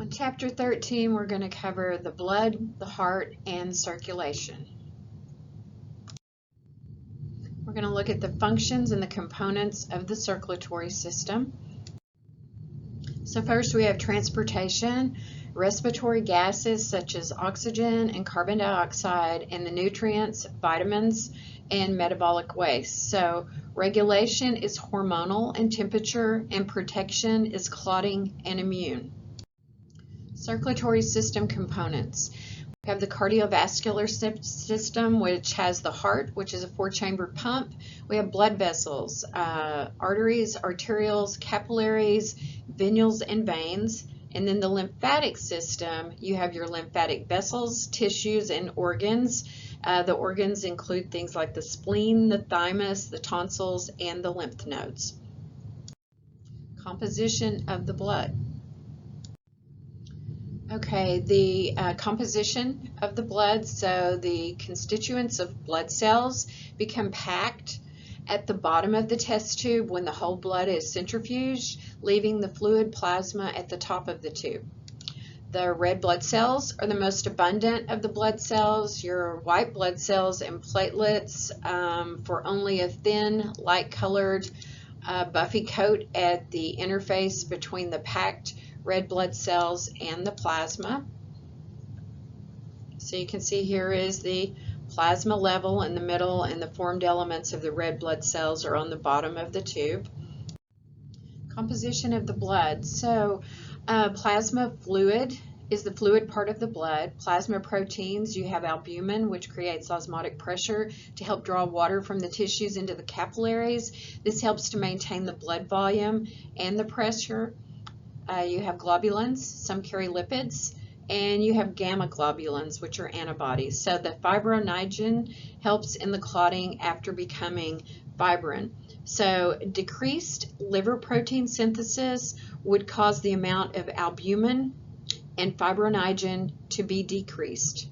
On Chapter 13, we're going to cover the blood, the heart, and circulation. We're going to look at the functions and the components of the circulatory system. So first we have transportation, respiratory gases such as oxygen and carbon dioxide, and the nutrients, vitamins, and metabolic waste. So regulation is hormonal and temperature, and protection is clotting and immune. Circulatory system components. We have the cardiovascular system, which has the heart, which is a 4-chamber pump. We have blood vessels, arteries, arterioles, capillaries, venules, and veins. And then the lymphatic system, you have your lymphatic vessels, tissues, and organs. The organs include things like the spleen, the thymus, the tonsils, and the lymph nodes. Composition of the blood. Okay, the composition of the blood, so the constituents of blood cells become packed at the bottom of the test tube when the whole blood is centrifuged, leaving the fluid plasma at the top of the tube. The red blood cells are the most abundant of the blood cells. Your white blood cells and platelets for only a thin, light-colored, buffy coat at the interface between the packed red blood cells and the plasma. So you can see here is the plasma level in the middle, and the formed elements of the red blood cells are on the bottom of the tube. Composition of the blood. So plasma fluid is the fluid part of the blood. Plasma proteins, you have albumin, which creates osmotic pressure to help draw water from the tissues into the capillaries. This helps to maintain the blood volume and the pressure. You have globulins, some carry lipids, and you have gamma globulins, which are antibodies. So the fibrinogen helps in the clotting after becoming fibrin. So decreased liver protein synthesis would cause the amount of albumin and fibrinogen to be decreased.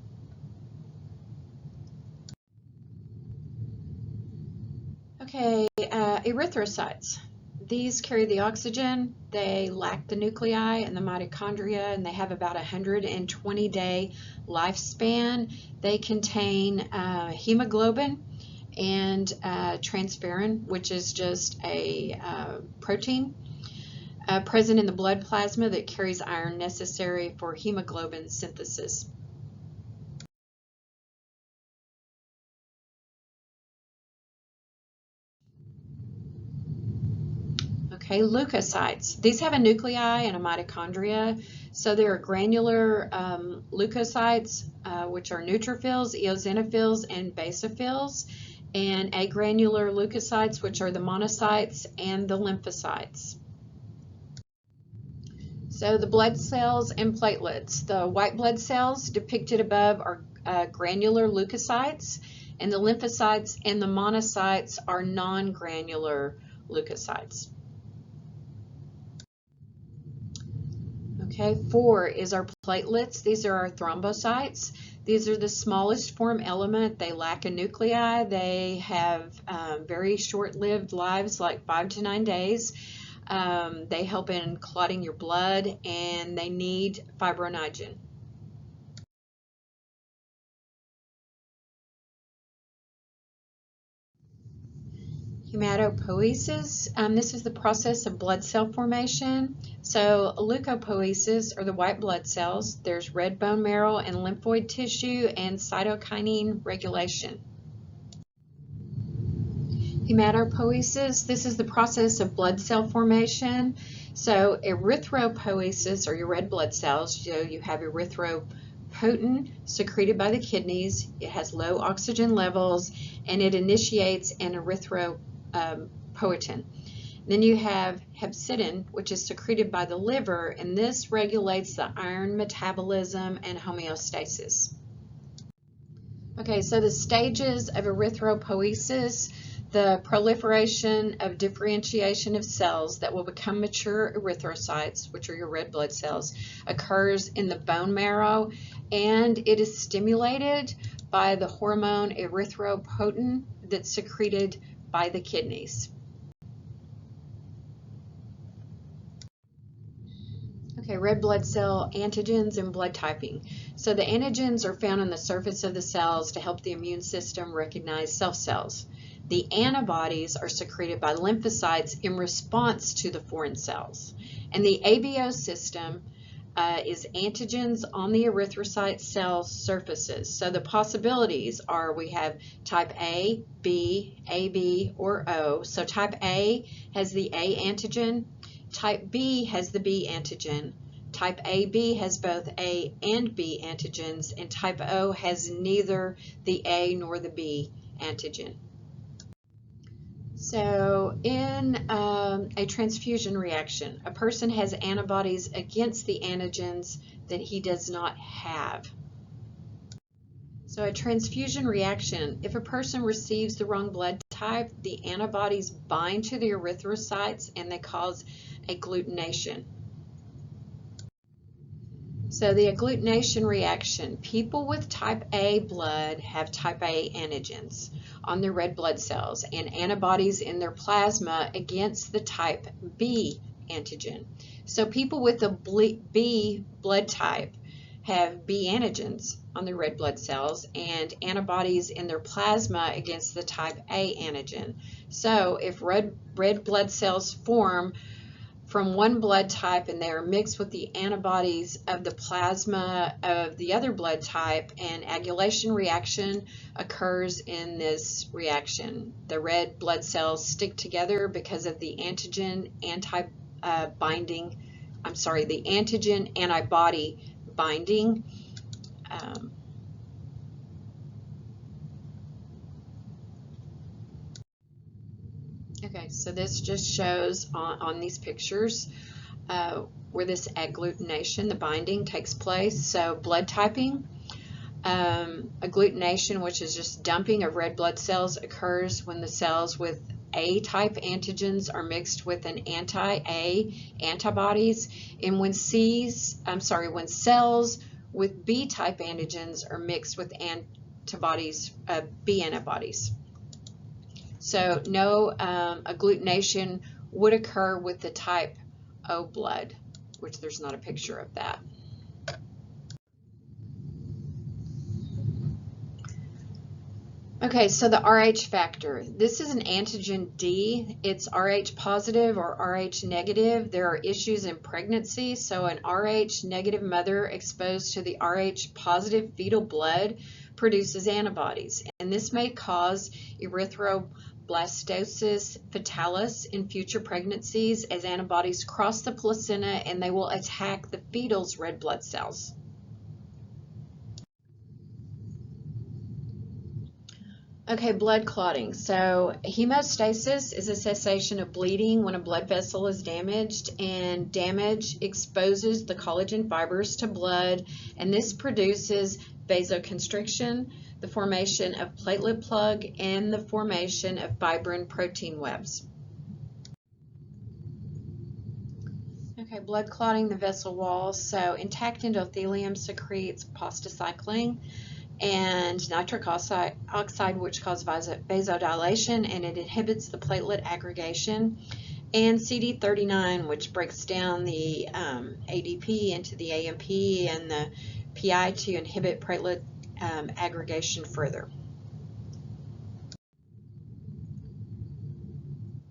Okay, erythrocytes. These carry the oxygen, they lack the nuclei and the mitochondria, and they have about 120-day lifespan. They contain hemoglobin and transferrin, which is just a protein present in the blood plasma that carries iron necessary for hemoglobin synthesis. Okay, leukocytes. These have a nuclei and a mitochondria. So there are granular leukocytes, which are neutrophils, eosinophils, and basophils, and agranular leukocytes, which are the monocytes and the lymphocytes. So the blood cells and platelets. The white blood cells depicted above are granular leukocytes, and the lymphocytes and the monocytes are non-granular leukocytes. Okay, 4 is our platelets. These are our thrombocytes. These are the smallest form element. They lack a nuclei. They have very short-lived lives, like 5 to 9 days. They help in clotting your blood, and they need fibrinogen. Hematopoiesis, this is the process of blood cell formation. So leukopoiesis are the white blood cells. There's red bone marrow and lymphoid tissue and cytokinin regulation. Hematopoiesis, this is the process of blood cell formation. So erythropoiesis are your red blood cells. So you have erythropoietin secreted by the kidneys. It has low oxygen levels, and it initiates an erythropoietin. Then you have hepcidin, which is secreted by the liver, and this regulates the iron metabolism and homeostasis. Okay, so the stages of erythropoiesis: the proliferation of differentiation of cells that will become mature erythrocytes, which are your red blood cells, occurs in the bone marrow, and it is stimulated by the hormone erythropoietin that's secreted by the kidneys. Okay, Okay, red blood cell antigens and blood typing. So the antigens are found on the surface of the cells to help the immune system recognize self cells. The antibodies are secreted by lymphocytes in response to the foreign cells. And the ABO system is antigens on the erythrocyte cell surfaces. So the possibilities are we have type A, B, AB, or O. So type A has the A antigen. Type B has the B antigen. Type AB has both A and B antigens, and type O has neither the A nor the B antigen. So in a transfusion reaction, a person has antibodies against the antigens that he does not have. So a transfusion reaction, if a person receives the wrong blood type, the antibodies bind to the erythrocytes and they cause agglutination. So the agglutination reaction, people with type A blood have type A antigens on their red blood cells and antibodies in their plasma against the type B antigen. So people with the B blood type have B antigens on their red blood cells and antibodies in their plasma against the type A antigen. So if red blood cells form from one blood type and they are mixed with the antibodies of the plasma of the other blood type, an agglutination reaction occurs in this reaction. The red blood cells stick together because of the antigen antibody binding. Okay, so this just shows on these pictures where this agglutination, the binding, takes place. So blood typing, agglutination, which is just dumping of red blood cells, occurs when the cells with A-type antigens are mixed with an anti-A antibodies, and when cells with B-type antigens are mixed with B antibodies. So no agglutination would occur with the type O blood, which there's not a picture of that. Okay, so the RH factor. This is an antigen D. It's RH positive or RH negative. There are issues in pregnancy, so an RH negative mother exposed to the RH positive fetal blood produces antibodies, and this may cause erythroblastosis fetalis in future pregnancies as antibodies cross the placenta and they will attack the fetal's red blood cells. Okay, blood clotting. So hemostasis is a cessation of bleeding when a blood vessel is damaged, and damage exposes the collagen fibers to blood, and this produces vasoconstriction, the formation of platelet plug, and the formation of fibrin protein webs. Okay, blood clotting the vessel wall. So intact endothelium secretes prostacyclin and nitric oxide, which cause vasodilation, and it inhibits the platelet aggregation, and CD39, which breaks down the ADP into the AMP and the PI to inhibit platelet aggregation further.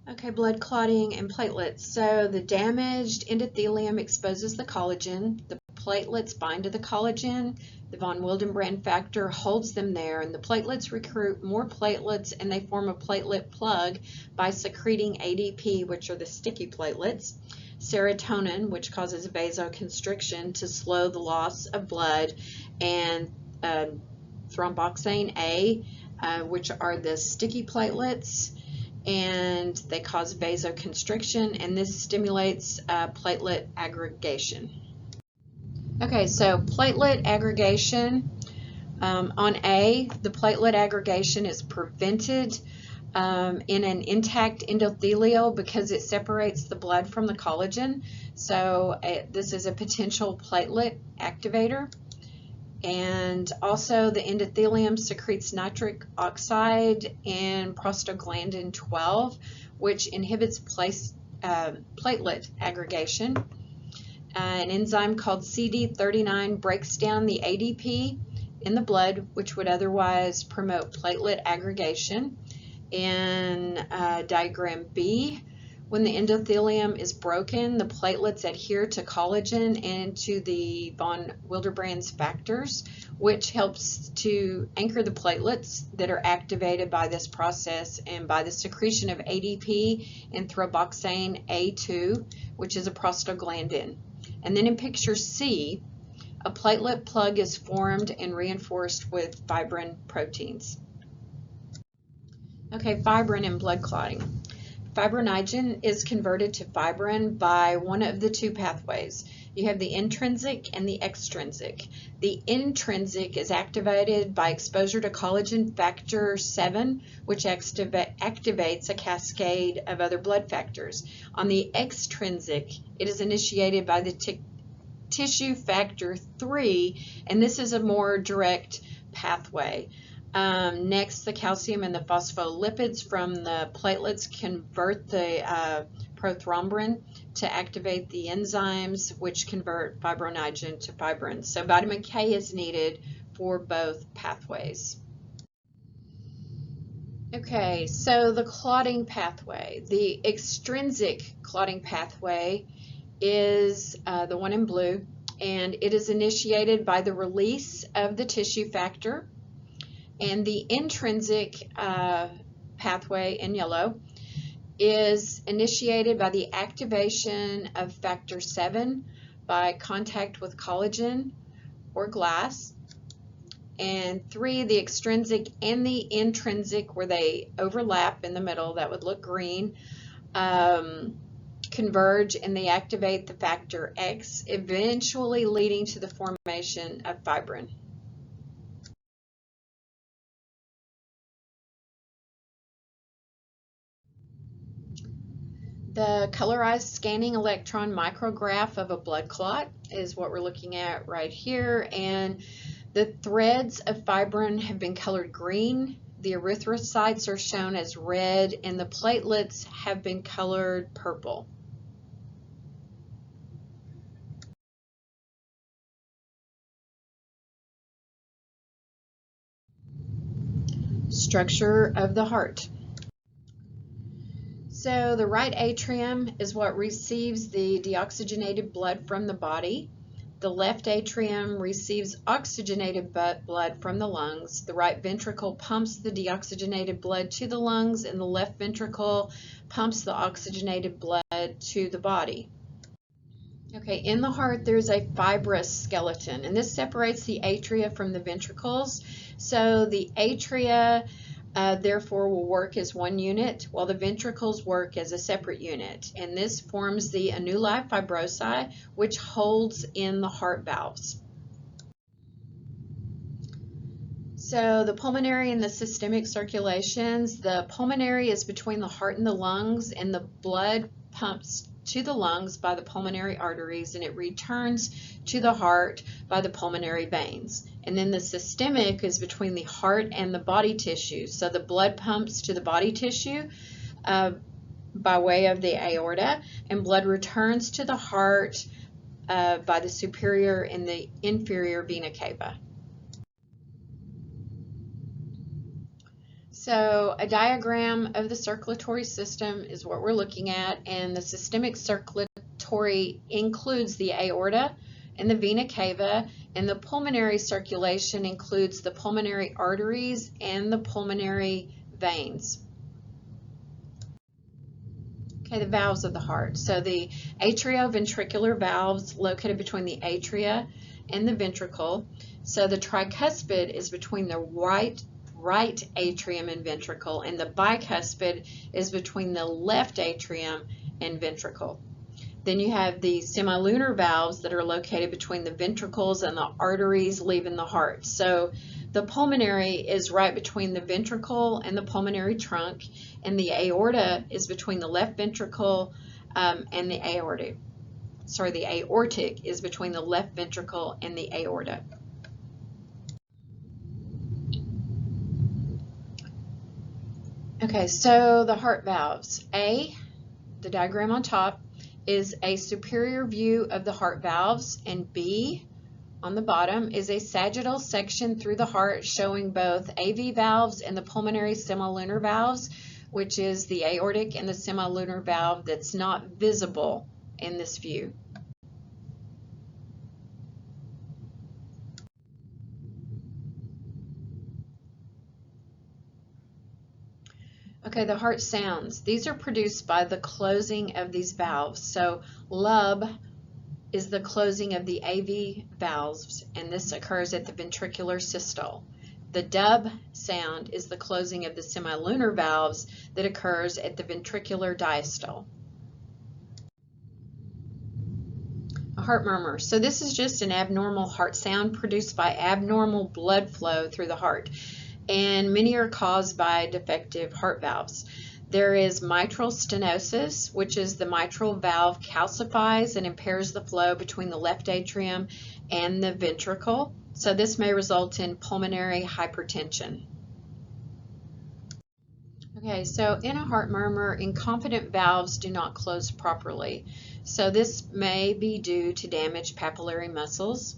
Okay, blood clotting and platelets. So the damaged endothelium exposes the collagen. The platelets bind to the collagen. The von Willebrand factor holds them there, and the platelets recruit more platelets, and they form a platelet plug by secreting ADP, which are the sticky platelets, serotonin, which causes vasoconstriction to slow the loss of blood, and thromboxane A, which are the sticky platelets, and they cause vasoconstriction, and this stimulates platelet aggregation. Okay, so platelet aggregation. On A, the platelet aggregation is prevented in an intact endothelial because it separates the blood from the collagen. So this is a potential platelet activator. And also the endothelium secretes nitric oxide and prostaglandin 12, which inhibits platelet aggregation. An enzyme called CD39 breaks down the ADP in the blood, which would otherwise promote platelet aggregation. In diagram B, when the endothelium is broken, the platelets adhere to collagen and to the von Willebrand's factors, which helps to anchor the platelets that are activated by this process and by the secretion of ADP and thromboxane A2, which is a prostaglandin. And then in picture C, a platelet plug is formed and reinforced with fibrin proteins. Okay, fibrin and blood clotting. Fibrinogen is converted to fibrin by one of the two pathways. You have the intrinsic and the extrinsic. The intrinsic is activated by exposure to collagen factor 7, which activates a cascade of other blood factors. On the extrinsic, it is initiated by the tissue factor 3, and this is a more direct pathway. Next, the calcium and the phospholipids from the platelets convert the prothrombin to activate the enzymes which convert fibrinogen to fibrin. So vitamin K is needed for both pathways. Okay, so the clotting pathway. The extrinsic clotting pathway is the one in blue, and it is initiated by the release of the tissue factor. And the intrinsic pathway in yellow is initiated by the activation of factor 7 by contact with collagen or glass. And 3, the extrinsic and the intrinsic, where they overlap in the middle, that would look green, converge and they activate the factor X, eventually leading to the formation of fibrin. The colorized scanning electron micrograph of a blood clot is what we're looking at right here, and the threads of fibrin have been colored green, the erythrocytes are shown as red, and the platelets have been colored purple. Structure of the heart. So the right atrium is what receives the deoxygenated blood from the body. The left atrium receives oxygenated blood from the lungs. The right ventricle pumps the deoxygenated blood to the lungs, and the left ventricle pumps the oxygenated blood to the body. Okay, in the heart there's a fibrous skeleton, and this separates the atria from the ventricles. So the atria therefore will work as one unit, while the ventricles work as a separate unit. And this forms the annuli fibrosi, which holds in the heart valves. So the pulmonary and the systemic circulations. The pulmonary is between the heart and the lungs, and the blood pumps to the lungs by the pulmonary arteries, and it returns to the heart by the pulmonary veins. And then the systemic is between the heart and the body tissue. So the blood pumps to the body tissue by way of the aorta, and blood returns to the heart by the superior and the inferior vena cava. So a diagram of the circulatory system is what we're looking at, and the systemic circulatory includes the aorta and the vena cava, and the pulmonary circulation includes the pulmonary arteries and the pulmonary veins. Okay, the valves of the heart. So the atrioventricular valves located between the atria and the ventricle. So the tricuspid is between the right atrium and ventricle, and the bicuspid is between the left atrium and ventricle. Then you have the semilunar valves that are located between the ventricles and the arteries leaving the heart. So the pulmonary is right between the ventricle and the pulmonary trunk, and the aorta is between the left ventricle and the aortic. The aortic is between the left ventricle and the aorta. Okay, so the heart valves. A, the diagram on top, is a superior view of the heart valves, and B on the bottom is a sagittal section through the heart showing both AV valves and the pulmonary semilunar valves, which is the aortic and the semilunar valve that's not visible in this view. Okay, the heart sounds. These are produced by the closing of these valves. So lub is the closing of the AV valves, and this occurs at the ventricular systole. The dub sound is the closing of the semilunar valves that occurs at the ventricular diastole. A heart murmur. So this is just an abnormal heart sound produced by abnormal blood flow through the heart, and many are caused by defective heart valves. There is mitral stenosis, which is the mitral valve calcifies and impairs the flow between the left atrium and the ventricle. So this may result in pulmonary hypertension. Okay, so in a heart murmur, incompetent valves do not close properly. So this may be due to damaged papillary muscles.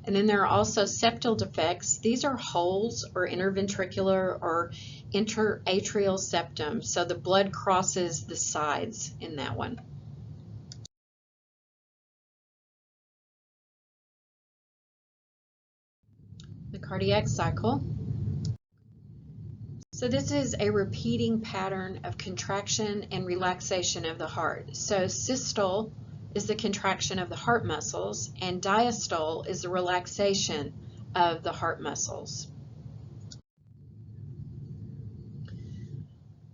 And then there are also septal defects. These are holes or interventricular or interatrial septum. So the blood crosses the sides in that one. The cardiac cycle. So this is a repeating pattern of contraction and relaxation of the heart. So systole is the contraction of the heart muscles, and diastole is the relaxation of the heart muscles.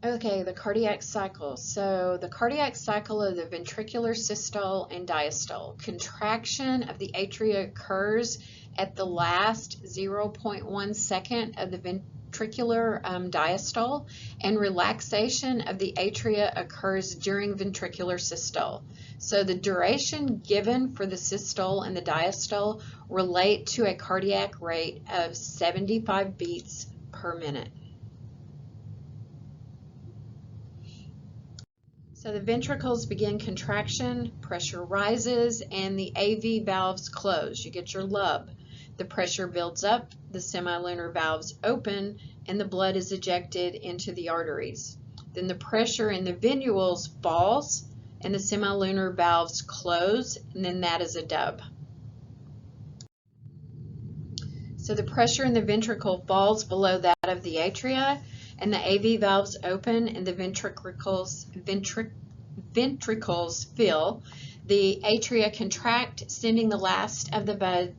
Okay, the cardiac cycle. So the cardiac cycle of the ventricular systole and diastole. Contraction of the atria occurs at the last 0.1 second of the ventricular diastole, and relaxation of the atria occurs during ventricular systole. So the duration given for the systole and the diastole relate to a cardiac rate of 75 beats per minute. So the ventricles begin contraction, pressure rises, and the AV valves close. You get your lub. The pressure builds up, the semilunar valves open, and the blood is ejected into the arteries. Then the pressure in the venules falls, and the semilunar valves close, and then that is a dub. So the pressure in the ventricle falls below that of the atria, and the AV valves open, and the ventricles fill. The atria contract, sending the last of the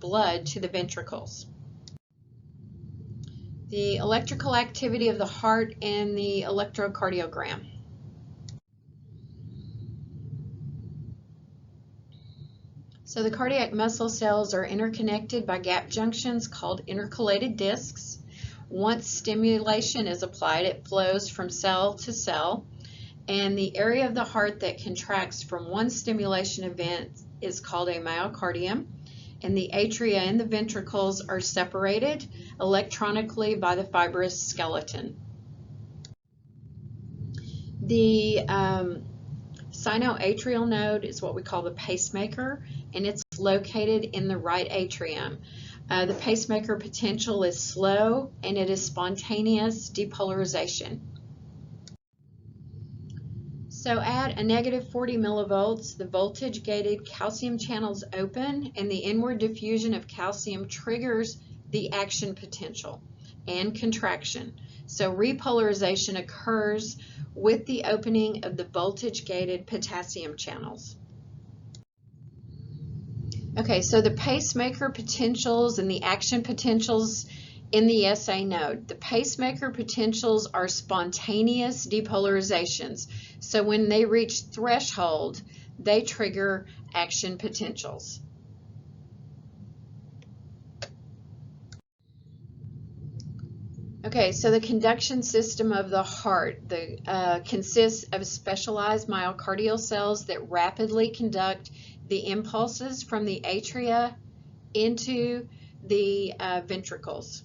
blood to the ventricles. The electrical activity of the heart and the electrocardiogram. So the cardiac muscle cells are interconnected by gap junctions called intercalated discs. Once stimulation is applied, it flows from cell to cell, and the area of the heart that contracts from one stimulation event is called a myocardium, and the atria and the ventricles are separated electronically by the fibrous skeleton. The sinoatrial node is what we call the pacemaker, and it's located in the right atrium. The pacemaker potential is slow, and it is spontaneous depolarization. So at a negative 40 millivolts, the voltage-gated calcium channels open, and the inward diffusion of calcium triggers the action potential and contraction. So repolarization occurs with the opening of the voltage-gated potassium channels. Okay, so the pacemaker potentials and the action potentials in the SA node. The pacemaker potentials are spontaneous depolarizations. So when they reach threshold, they trigger action potentials. Okay, so the conduction system of the heart consists of specialized myocardial cells that rapidly conduct the impulses from the atria into the ventricles.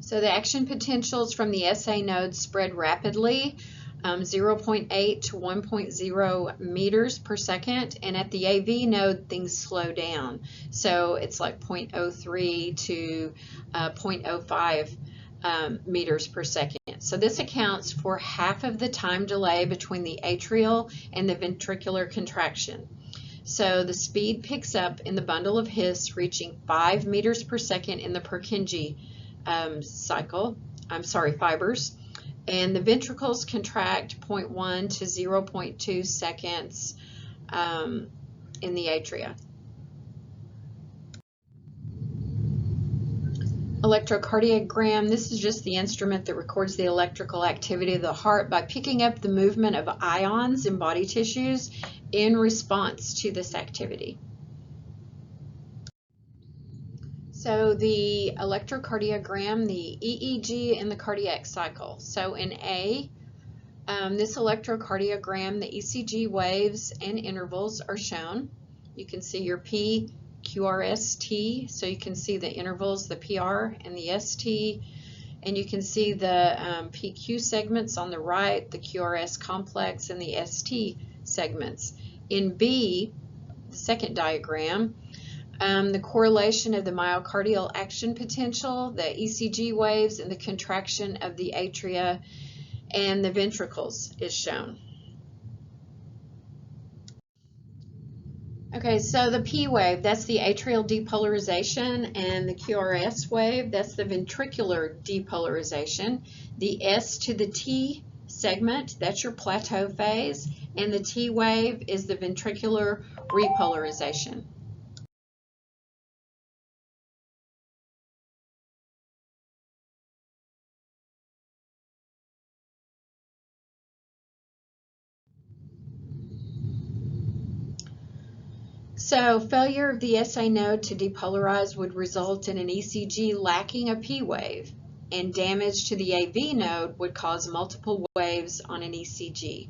So So the action potentials from the SA node spread rapidly, 0.8 to 1.0 meters per second, and at the AV node things slow down. So it's like 0.03 to 0.05 meters per second. So this accounts for half of the time delay between the atrial and the ventricular contraction. So the speed picks up in the bundle of His, reaching 5 meters per second in the Purkinje fibers, and the ventricles contract 0.1 to 0.2 seconds in the atria. Electrocardiogram, this is just the instrument that records the electrical activity of the heart by picking up the movement of ions in body tissues in response to this activity. So the electrocardiogram, the EEG and the cardiac cycle. So in A, this electrocardiogram, the ECG waves and intervals are shown. You can see your P, QRST, so you can see the intervals, the PR and the ST, and you can see the PQ segments on the right, the QRS complex, and the ST segments. In B, the second diagram, the correlation of the myocardial action potential, the ECG waves, and the contraction of the atria and the ventricles is shown. Okay, so the P wave, that's the atrial depolarization, and the QRS wave, that's the ventricular depolarization. The S to the T segment, that's your plateau phase, and the T wave is the ventricular repolarization. So failure of the SA node to depolarize would result in an ECG lacking a P wave, and damage to the AV node would cause multiple waves on an ECG.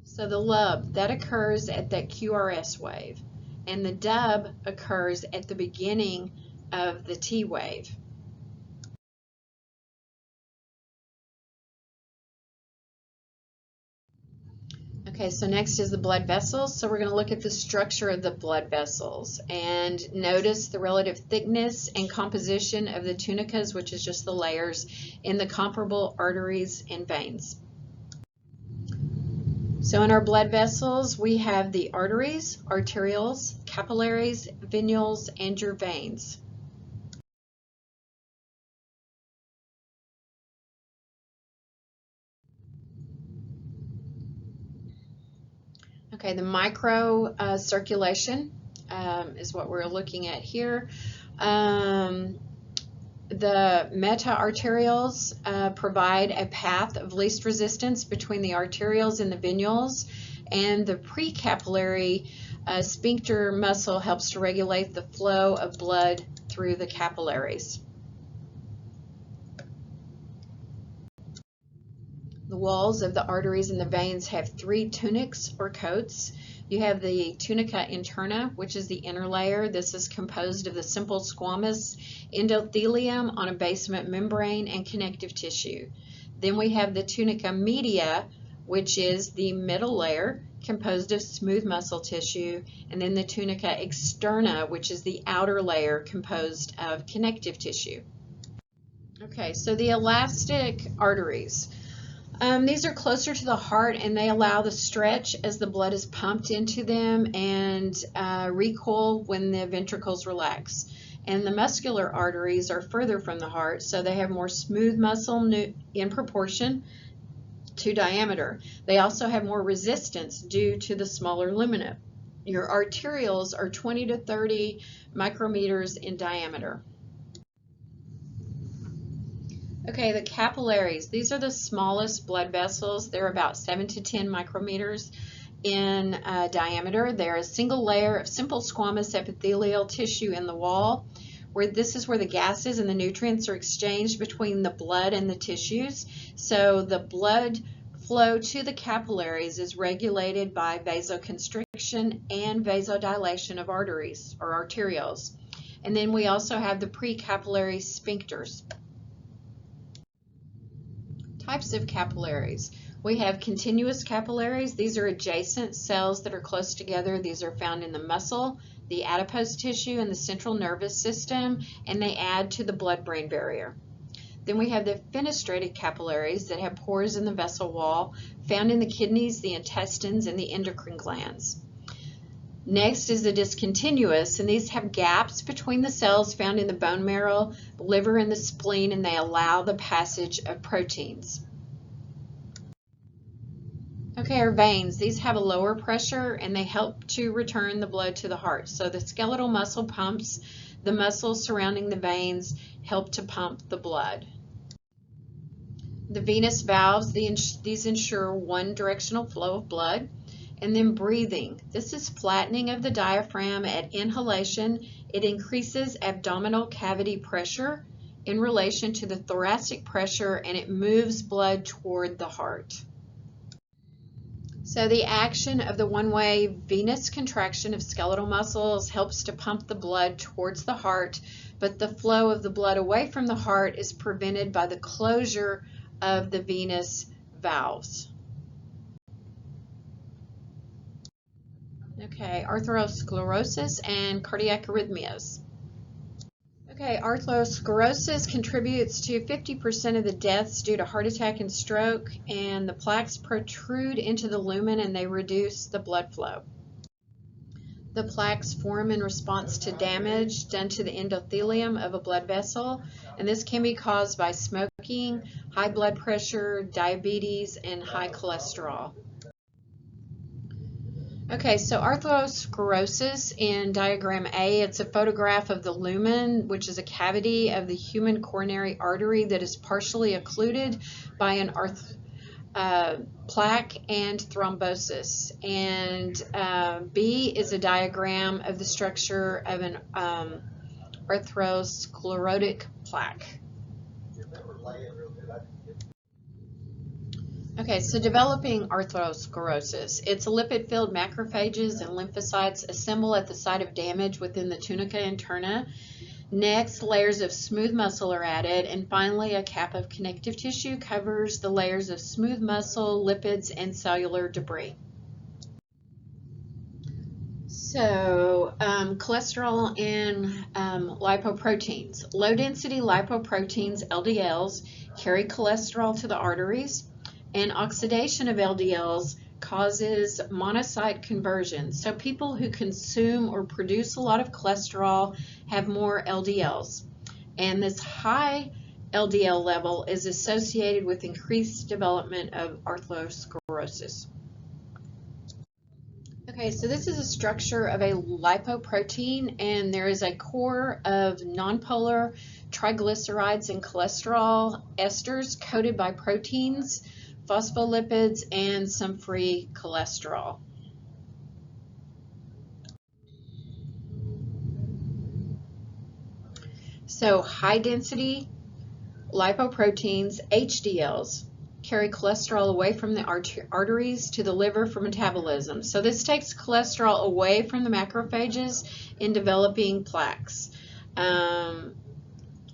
So the lub, that occurs at that QRS wave, and the dub occurs at the beginning of the T wave. Okay, so next is the blood vessels. So we're going to look at the structure of the blood vessels and notice the relative thickness and composition of the tunicas, which is just the layers, in the comparable arteries and veins. So in our blood vessels, we have the arteries, arterioles, capillaries, venules, and your veins. Okay, the micro circulation is what we're looking at here. The meta-arterioles provide a path of least resistance between the arterioles and the venules, and the precapillary sphincter muscle helps to regulate the flow of blood through the capillaries. The walls of the arteries and the veins have three tunics or coats. You have the tunica interna, which is the inner layer. This is composed of the simple squamous endothelium on a basement membrane and connective tissue. Then we have the tunica media, which is the middle layer, composed of smooth muscle tissue, and then the tunica externa, which is the outer layer, composed of connective tissue. Okay, so the elastic arteries. These are closer to the heart, and they allow the stretch as the blood is pumped into them and recoil when the ventricles relax. And the muscular arteries are further from the heart, so they have more smooth muscle in proportion to diameter. They also have more resistance due to the smaller lumina. Your arterioles are 20 to 30 micrometers in diameter. Okay, the capillaries, these are the smallest blood vessels. They're about 7 to 10 micrometers in diameter. They're a single layer of simple squamous epithelial tissue in the wall, where this is where the gases and the nutrients are exchanged between the blood and the tissues. So the blood flow to the capillaries is regulated by vasoconstriction and vasodilation of arteries or arterioles. And then we also have the precapillary sphincters. Types of capillaries. We have continuous capillaries. These are adjacent cells that are close together. These are found in the muscle, the adipose tissue, and the central nervous system, and they add to the blood-brain barrier. Then we have the fenestrated capillaries that have pores in the vessel wall, found in the kidneys, the intestines, and the endocrine glands. Next is the discontinuous, and these have gaps between the cells found in the bone marrow, the liver, and the spleen, and they allow the passage of proteins. Okay, our veins, these have a lower pressure and they help to return the blood to the heart. So the skeletal muscle pumps, the muscles surrounding the veins help to pump the blood. The venous valves, these ensure one directional flow of blood. And then breathing. This is flattening of the diaphragm at inhalation. It increases abdominal cavity pressure in relation to the thoracic pressure, and it moves blood toward the heart. So the action of the one-way venous contraction of skeletal muscles helps to pump the blood towards the heart, but the flow of the blood away from the heart is prevented by the closure of the venous valves. Okay, atherosclerosis and cardiac arrhythmias. Okay, atherosclerosis contributes to 50% of the deaths due to heart attack and stroke, and the plaques protrude into the lumen and they reduce the blood flow. The plaques form in response to damage done to the endothelium of a blood vessel, and this can be caused by smoking, high blood pressure, diabetes, and high cholesterol. Okay, so atherosclerosis in diagram A, it's a photograph of the lumen, which is a cavity of the human coronary artery that is partially occluded by an plaque and thrombosis. And B is a diagram of the structure of an atherosclerotic plaque. Okay, so developing atherosclerosis. It's a lipid-filled macrophages and lymphocytes assemble at the site of damage within the tunica interna. Next, layers of smooth muscle are added, and finally a cap of connective tissue covers the layers of smooth muscle, lipids, and cellular debris. So, cholesterol and lipoproteins. Low-density lipoproteins, LDLs, carry cholesterol to the arteries, and oxidation of LDLs causes monocyte conversion. So people who consume or produce a lot of cholesterol have more LDLs. And this high LDL level is associated with increased development of atherosclerosis. Okay, so this is a structure of a lipoprotein, and there is a core of nonpolar triglycerides and cholesterol esters coated by proteins, phospholipids, and some free cholesterol. So high density lipoproteins, HDLs, carry cholesterol away from the arteries to the liver for metabolism. So this takes cholesterol away from the macrophages in developing plaques.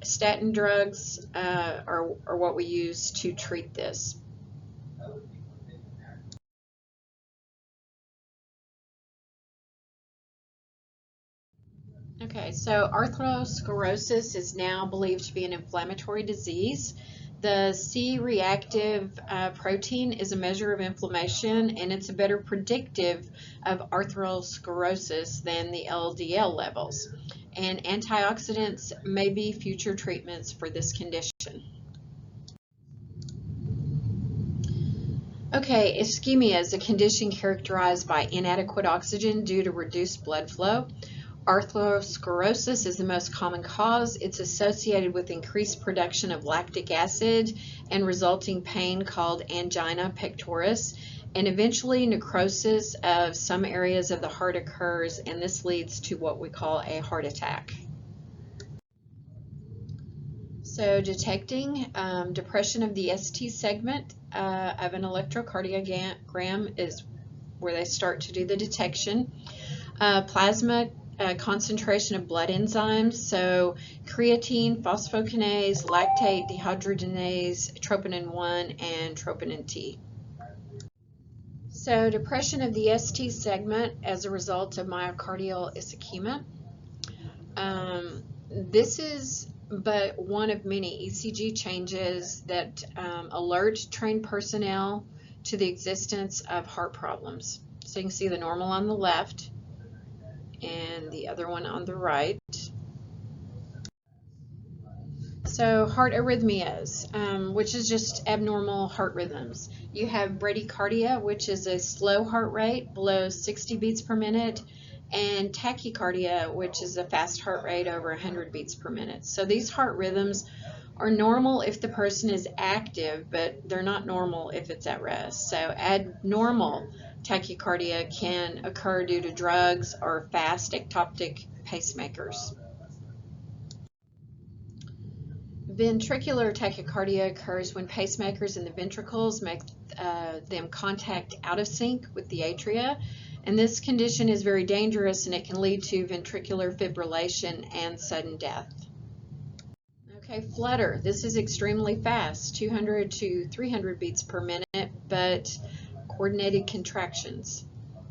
Statin drugs are what we use to treat this. Okay, so atherosclerosis is now believed to be an inflammatory disease. The C-reactive protein is a measure of inflammation, and it's a better predictive of atherosclerosis than the LDL levels. And antioxidants may be future treatments for this condition. Okay, ischemia is a condition characterized by inadequate oxygen due to reduced blood flow. Atherosclerosis is the most common cause. It's associated with increased production of lactic acid and resulting pain called angina pectoris, and eventually necrosis of some areas of the heart occurs, and this leads to what we call a heart attack. So detecting depression of the ST segment of an electrocardiogram is where they start to do the detection. Plasma concentration of blood enzymes, so creatine, phosphokinase, lactate, dehydrogenase, troponin 1, and troponin T. So depression of the ST segment as a result of myocardial ischemia. This is but one of many ECG changes that alert trained personnel to the existence of heart problems. So you can see the normal on the left and the other one on the right. So heart arrhythmias, which is just abnormal heart rhythms. You have bradycardia, which is a slow heart rate below 60 beats per minute, and tachycardia, which is a fast heart rate over 100 beats per minute. So these heart rhythms are normal if the person is active, but they're not normal if it's at rest. So abnormal tachycardia can occur due to drugs or fast ectoptic pacemakers. Ventricular tachycardia occurs when pacemakers in the ventricles make them contact out of sync with the atria, and this condition is very dangerous and it can lead to ventricular fibrillation and sudden death. Okay, flutter. This is extremely fast, 200 to 300 beats per minute, but coordinated contractions.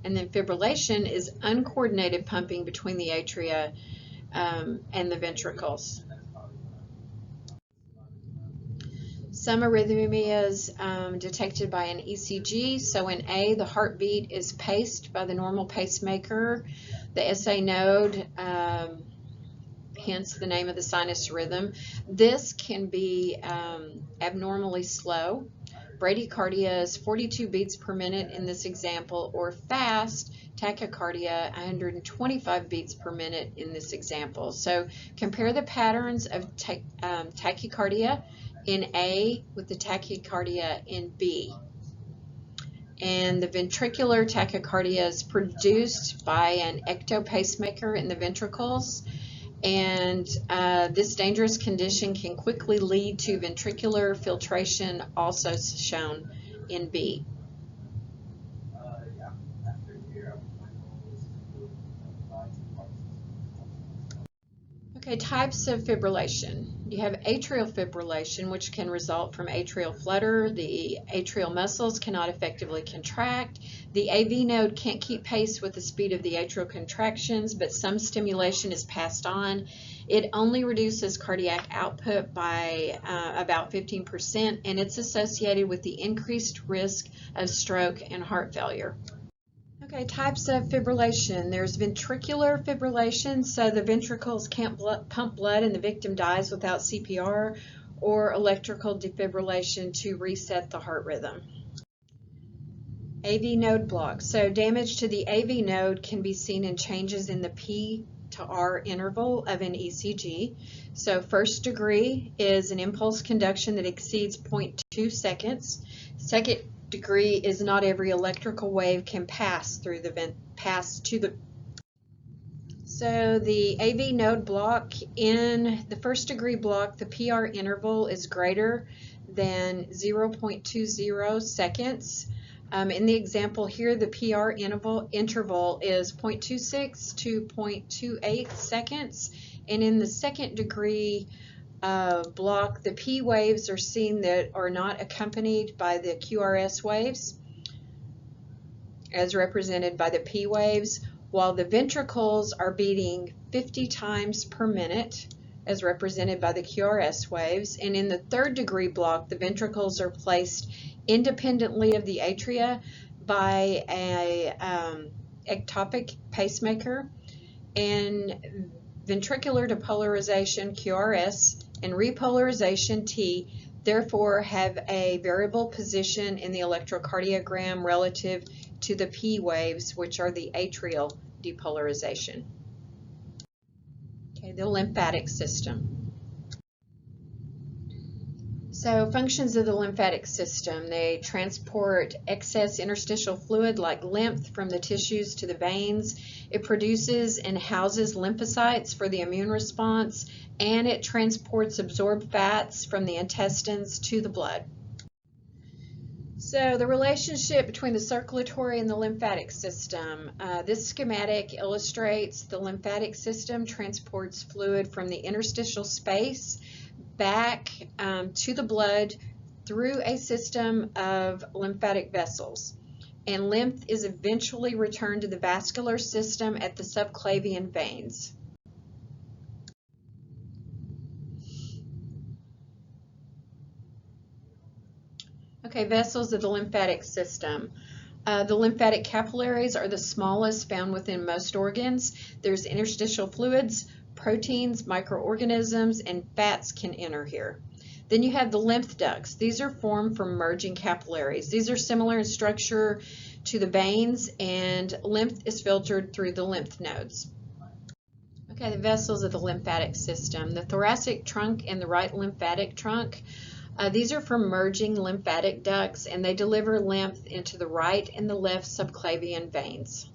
And then fibrillation is uncoordinated pumping between the atria and the ventricles. Some arrhythmias detected by an ECG. So in A, the heartbeat is paced by the normal pacemaker, the SA node, hence the name of the sinus rhythm. This can be abnormally slow. Bradycardia is 42 beats per minute in this example, or fast tachycardia, 125 beats per minute in this example. So compare the patterns of tachycardia in A with the tachycardia in B. And the ventricular tachycardia is produced by an ectopacemaker in the ventricles, and this dangerous condition can quickly lead to ventricular filtration, also shown in B. Okay, types of fibrillation. You have atrial fibrillation, which can result from atrial flutter. The atrial muscles cannot effectively contract. The AV node can't keep pace with the speed of the atrial contractions, but some stimulation is passed on. It only reduces cardiac output by about 15%, and it's associated with the increased risk of stroke and heart failure. Okay, types of fibrillation. There's ventricular fibrillation, so the ventricles can't pump blood and the victim dies without CPR, or electrical defibrillation to reset the heart rhythm. AV node block. So damage to the AV node can be seen in changes in the P to R interval of an ECG. So first degree is an impulse conduction that exceeds 0.2 seconds. Second degree is not every electrical wave can pass through the So the AV node block, in the first degree block, the PR interval is greater than 0.20 seconds. In the example here, the PR interval is 0.26 to 0.28 seconds, and in the second degree block, the P waves are seen that are not accompanied by the QRS waves, as represented by the P waves, while the ventricles are beating 50 times per minute, as represented by the QRS waves. And in the third degree block, the ventricles are placed independently of the atria by a ectopic pacemaker, and ventricular depolarization QRS and repolarization T therefore have a variable position in the electrocardiogram relative to the P waves, which are the atrial depolarization. Okay, the lymphatic system. So functions of the lymphatic system: they transport excess interstitial fluid like lymph from the tissues to the veins. It produces and houses lymphocytes for the immune response, and it transports absorbed fats from the intestines to the blood. So the relationship between the circulatory and the lymphatic system. This schematic illustrates the lymphatic system transports fluid from the interstitial space back to the blood through a system of lymphatic vessels. And lymph is eventually returned to the vascular system at the subclavian veins. Okay, vessels of the lymphatic system. The lymphatic capillaries are the smallest found within most organs. There's interstitial fluids, proteins, microorganisms, and fats can enter here. Then you have the lymph ducts. These are formed from merging capillaries. These are similar in structure to the veins, and lymph is filtered through the lymph nodes. Okay, the vessels of the lymphatic system. The thoracic trunk and the right lymphatic trunk. These are from merging lymphatic ducts, and they deliver lymph into the right and the left subclavian veins.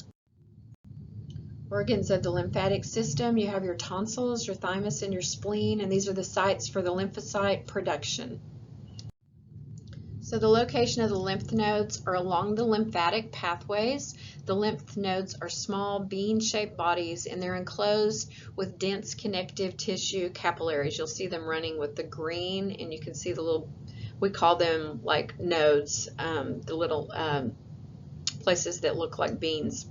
Organs of the lymphatic system, you have your tonsils, your thymus, and your spleen, and these are the sites for the lymphocyte production. So the location of the lymph nodes are along the lymphatic pathways. The lymph nodes are small bean-shaped bodies, and they're enclosed with dense connective tissue capillaries. You'll see them running with the green, and you can see the little, we call them like nodes, the little places that look like beans.